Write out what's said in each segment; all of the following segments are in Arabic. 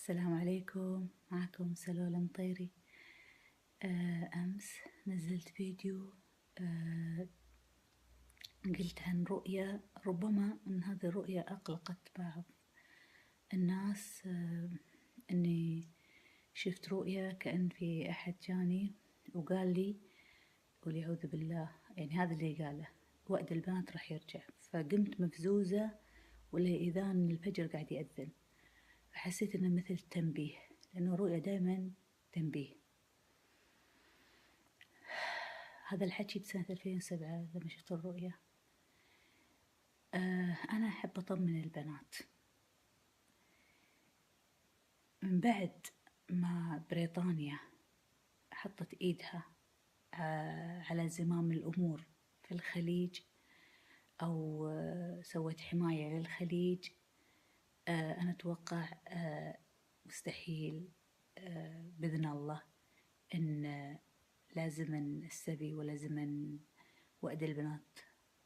السلام عليكم، معكم سلول مطيري. أمس نزلت فيديو قلت عن رؤية، ربما أن هذه الرؤية أقلقت بعض الناس. أني شفت رؤية كأن في أحد جاني وقال لي والعياذ بالله، يعني هذا اللي قاله وقت البنات راح يرجع. فقمت مفزوزة والإذان الفجر قاعد يأذن، فحسيت إنه مثل تنبيه، لأنه الرؤية دائما تنبيه. هذا الحكي بسنة 2007 لما شفت الرؤية. أنا أحب أطمن البنات. من بعد ما بريطانيا حطت إيدها على زمام الأمور في الخليج، أو سوت حماية للخليج، أنا أتوقع مستحيل بإذن الله إن لازم السبي ولازم وعد البنات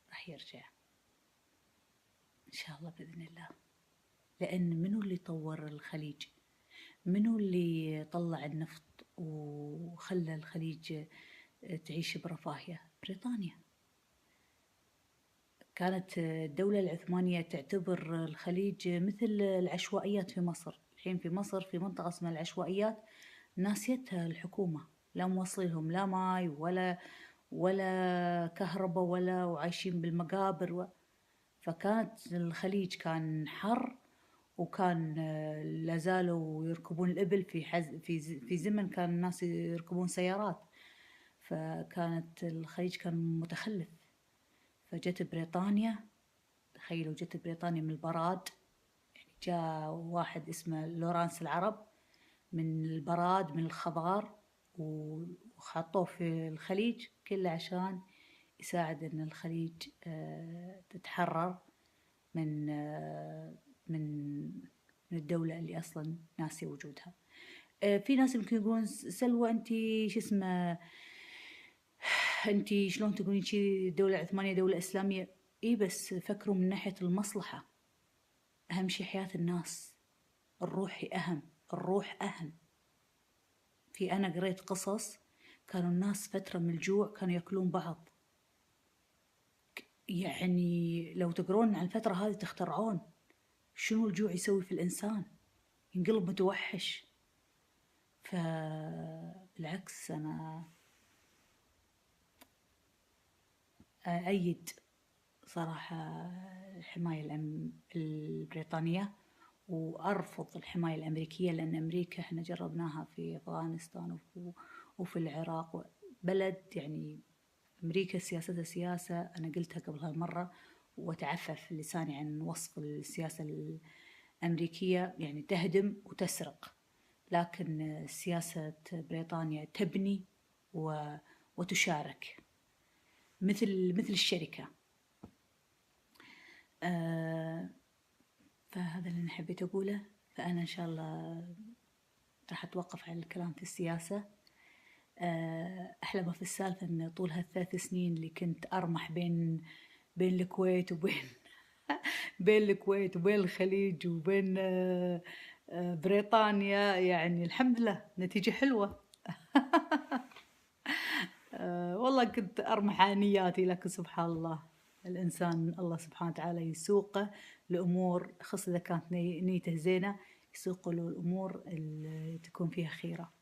راح يرجع إن شاء الله بإذن الله. لأن منو اللي طور الخليج؟ منو اللي طلع النفط وخلى الخليج تعيش برفاهية؟ بريطانيا. كانت الدولة العثمانية تعتبر الخليج مثل العشوائيات في مصر. الحين في مصر في منطقة اسمها العشوائيات، ناسيتها الحكومة، لا موصل لهم لا ماي ولا كهرباء وعايشين بالمقابر. فكانت الخليج كان حر، وكان لازالوا يركبون الإبل في زمن كان الناس يركبون سيارات. فكانت الخليج كان متخلف. فجت بريطانيا، تخيلوا جت بريطانيا من البراد، يعني جاء واحد اسمه لورانس العرب من البراد من الخضار وحطوه في الخليج كله عشان يساعد ان الخليج تتحرر من الدولة اللي اصلا ناسي وجودها. في ناس يمكن يقولون سلوى انتي شو اسمه، انتي شلون تقولين شي دولة عثمانية دولة اسلامية؟ اي بس فكروا من ناحية المصلحة. اهم شي حياة الناس، الروح اهم، الروح اهم. انا قريت قصص كانوا الناس فترة من الجوع كانوا ياكلون بعض. يعني لو تقرون عن الفترة هذه تخترعون شنو الجوع يسوي في الإنسان، ينقلب متوحش. فبالعكس أنا أأيد صراحة الحماية البريطانية، وأرفض الحماية الأمريكية، لأن أمريكا إحنا جربناها في أفغانستان وفي العراق. بلد يعني أمريكا سياستها سياسة، أنا قلتها قبل هالمرة وأتعفف لساني عن وصف السياسة الأمريكية، يعني تهدم وتسرق. لكن سياسة بريطانيا تبني وتشارك مثل الشركة. فهذا اللي أنا حبيت أقوله. فأنا إن شاء الله راح أتوقف على الكلام في السياسة. أحلى ما في السالفة أن طول هالثلاث سنين اللي كنت أرمح بين الكويت وبين بين الكويت وبين الخليج وبين بريطانيا، يعني الحمد لله نتيجة حلوة. والله كنت أرمح على نياتي، لكن سبحان الله الإنسان الله سبحانه وتعالى يسوقه لأمور، خاصة إذا كانت نيته زينة، يسوق له الأمور اللي تكون فيها خيرة.